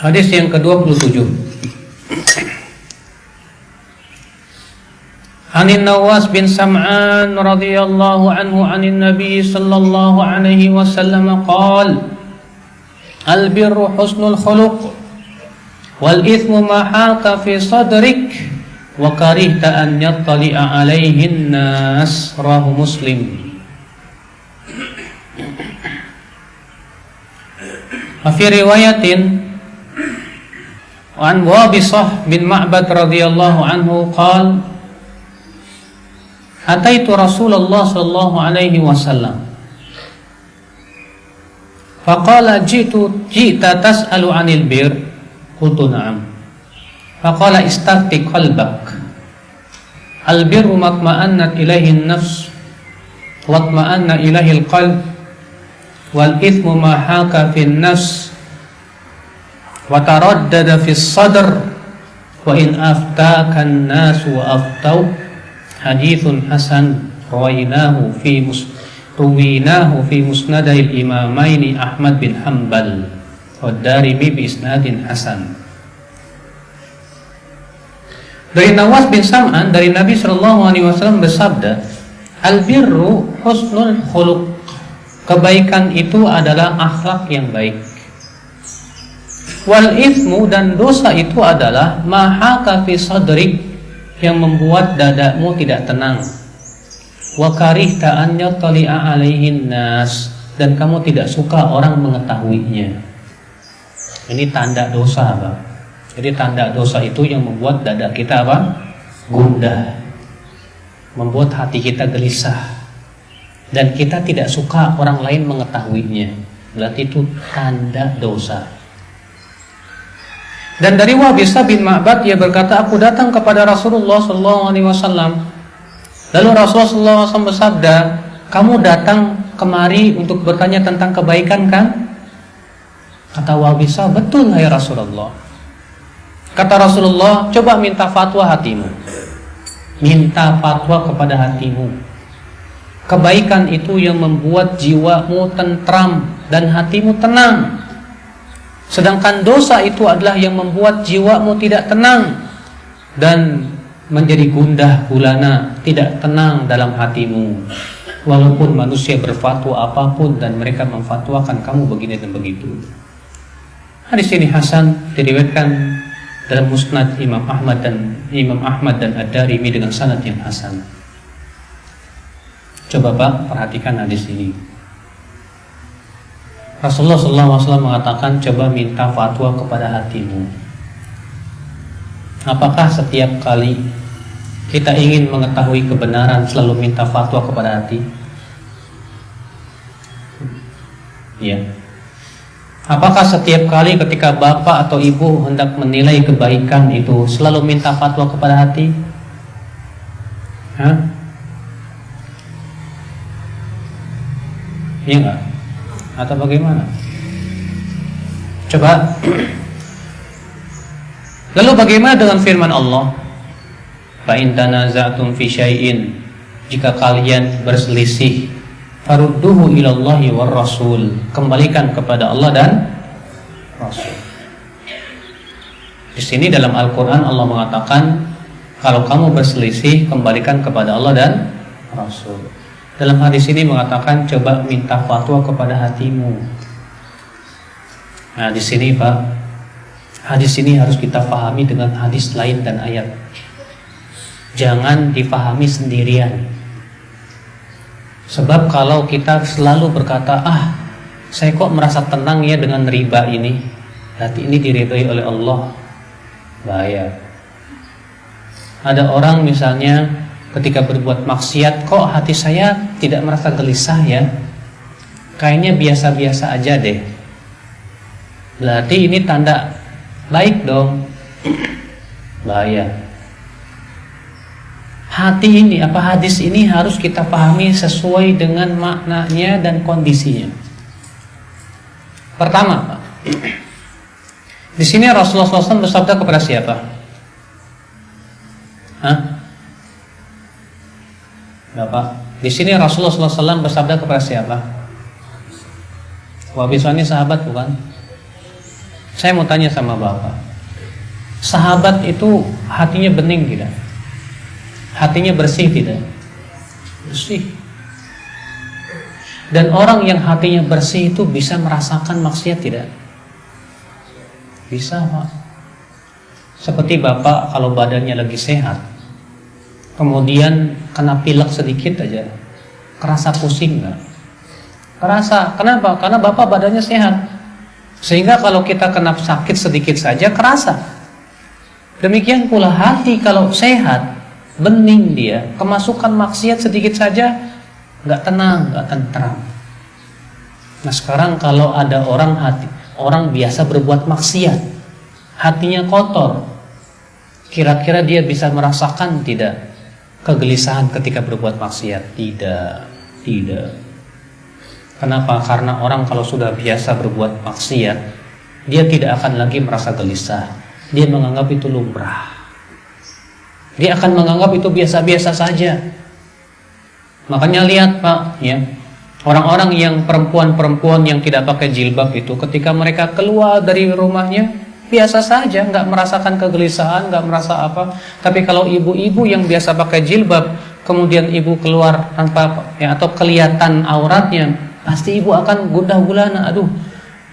Hadis yang ke-27. Anin Nawas bin Sam'an radhiyallahu anhu anin Nabi sallallahu alaihi wasallam qala al-birru husnul khuluq wal ithmu ma haka fi sadrik wa karihta an yattali'a alaihi an-nas, rawahu Muslim. Fi riwayatin an Wabisah bin Ma'bad radhiyallahu anhu qala ataitu Rasulullah sallallahu alaihi wasallam faqala ji'ta tas'alu 'anil bir, qultu na'am, faqala istafti qalbak, al birru matma'annat ilaihi an-nafs wa atma'anna ilaihi al-qalb wal ithmu ma haka fi an-nafs wa taraddada fi as-sadr wa in aftaka an-nas wa aftau, hadithun hasan ruwinahu fi musnadil imamaini Ahmad bin Hanbal wa Darimi bi isnadin hasan. Dari Nawas bin Sam'an dari Nabi sallallahu alaihi wasallam bersabda, al-birru husnul khuluq, kebaikan itu adalah akhlak yang baik. Wal ithmu, dan dosa itu adalah mahaka fi sadrik, yang membuat dadamu tidak tenang. Wa karihta an yattali'a alaihin nas, dan kamu tidak suka orang mengetahuinya. Ini tanda dosa, Pak. Jadi tanda dosa itu yang membuat dada kita apa? Gundah, membuat hati kita gelisah, dan kita tidak suka orang lain mengetahuinya. Berarti itu tanda dosa. Dan dari Wabisah bin Ma'bad, ia berkata, aku datang kepada Rasulullah SAW. Lalu Rasulullah SAW bersabda, kamu datang kemari untuk bertanya tentang kebaikan, kan? Kata Wabisah, betul hai Rasulullah. Kata Rasulullah, coba minta fatwa hatimu. Minta fatwa kepada hatimu. Kebaikan itu yang membuat jiwamu tentram dan hatimu tenang. Sedangkan dosa itu adalah yang membuat jiwamu tidak tenang dan menjadi gundah gulana, tidak tenang dalam hatimu. Walaupun manusia berfatwa apapun dan mereka memfatwakan kamu begini dan begitu. Hadis ini hasan, diriwayatkan dalam musnad Imam Ahmad dan Ad-Darimi dengan sanad yang hasan. Coba Pak perhatikan hadis ini. Rasulullah SAW mengatakan, coba minta fatwa kepada hatimu. Apakah setiap kali kita ingin mengetahui kebenaran selalu minta fatwa kepada hati? Ya. Apakah setiap kali ketika bapak atau ibu hendak menilai kebaikan itu selalu minta fatwa kepada hati? Hah? Iya enggak? Atau bagaimana? Coba. Lalu bagaimana dengan firman Allah? Fa in tanaza'tum fi syai'in, jika kalian berselisih, farudduhu ilallahi war rasul, kembalikan kepada Allah dan Rasul. Di sini dalam Al-Qur'an Allah mengatakan, kalau kamu berselisih, kembalikan kepada Allah dan Rasul. Dalam hadis ini mengatakan, coba minta fatwa kepada hatimu. Nah, di sini Pak, hadis ini harus kita pahami dengan hadis lain dan ayat. Jangan dipahami sendirian. Sebab kalau kita selalu berkata, saya kok merasa tenang ya dengan riba ini, berarti ini diridhoi oleh Allah. Bahaya. Ada orang misalnya ketika berbuat maksiat, kok hati saya tidak merasa gelisah ya, kayaknya biasa-biasa aja deh. Berarti ini tanda baik dong. Bahaya. Hati ini, hadis ini harus kita pahami sesuai dengan maknanya dan kondisinya. Pertama, Pak, di sini Rasulullah SAW bersabda kepada siapa? Bapak, di sini Rasulullah SAW bersabda kepada siapa? Wabisah ini sahabat bukan? Saya mau tanya sama Bapak, sahabat itu hatinya bening tidak? Hatinya bersih tidak? Bersih. Dan orang yang hatinya bersih itu bisa merasakan maksiat tidak? Bisa, Pak. Seperti Bapak kalau badannya lagi sehat, kemudian kena pilek sedikit aja, kerasa pusing nggak? Kerasa. Kenapa? Karena Bapak badannya sehat. Sehingga kalau kita kena sakit sedikit saja kerasa. Demikian pula hati kalau sehat, bening dia, kemasukan maksiat sedikit saja nggak tenang, nggak tentram. Nah sekarang kalau ada orang biasa berbuat maksiat, hatinya kotor, kira-kira dia bisa merasakan tidak kegelisahan ketika berbuat maksiat? Tidak. Kenapa? Karena orang kalau sudah biasa berbuat maksiat, dia tidak akan lagi merasa gelisah. Dia menganggap itu lumrah. Dia akan menganggap itu biasa-biasa saja. Makanya lihat Pak, ya, orang-orang yang perempuan-perempuan yang tidak pakai jilbab itu, ketika mereka keluar dari rumahnya biasa saja, nggak merasakan kegelisahan, nggak merasa apa. Tapi kalau ibu-ibu yang biasa pakai jilbab, kemudian ibu keluar tanpa atau kelihatan auratnya, pasti ibu akan gundah gulana. Aduh,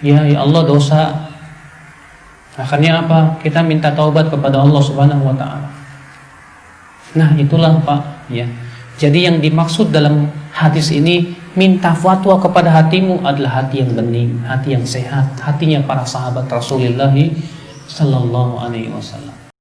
ya Allah dosa. Akhirnya apa? Kita minta taubat kepada Allah Subhanahu wa taala. Nah, itulah Pak, ya. Jadi yang dimaksud dalam hadis ini, minta fatwa kepada hatimu adalah hati yang bening, hati yang sehat, hatinya para sahabat Rasulullah sallallahu alaihi wasallam.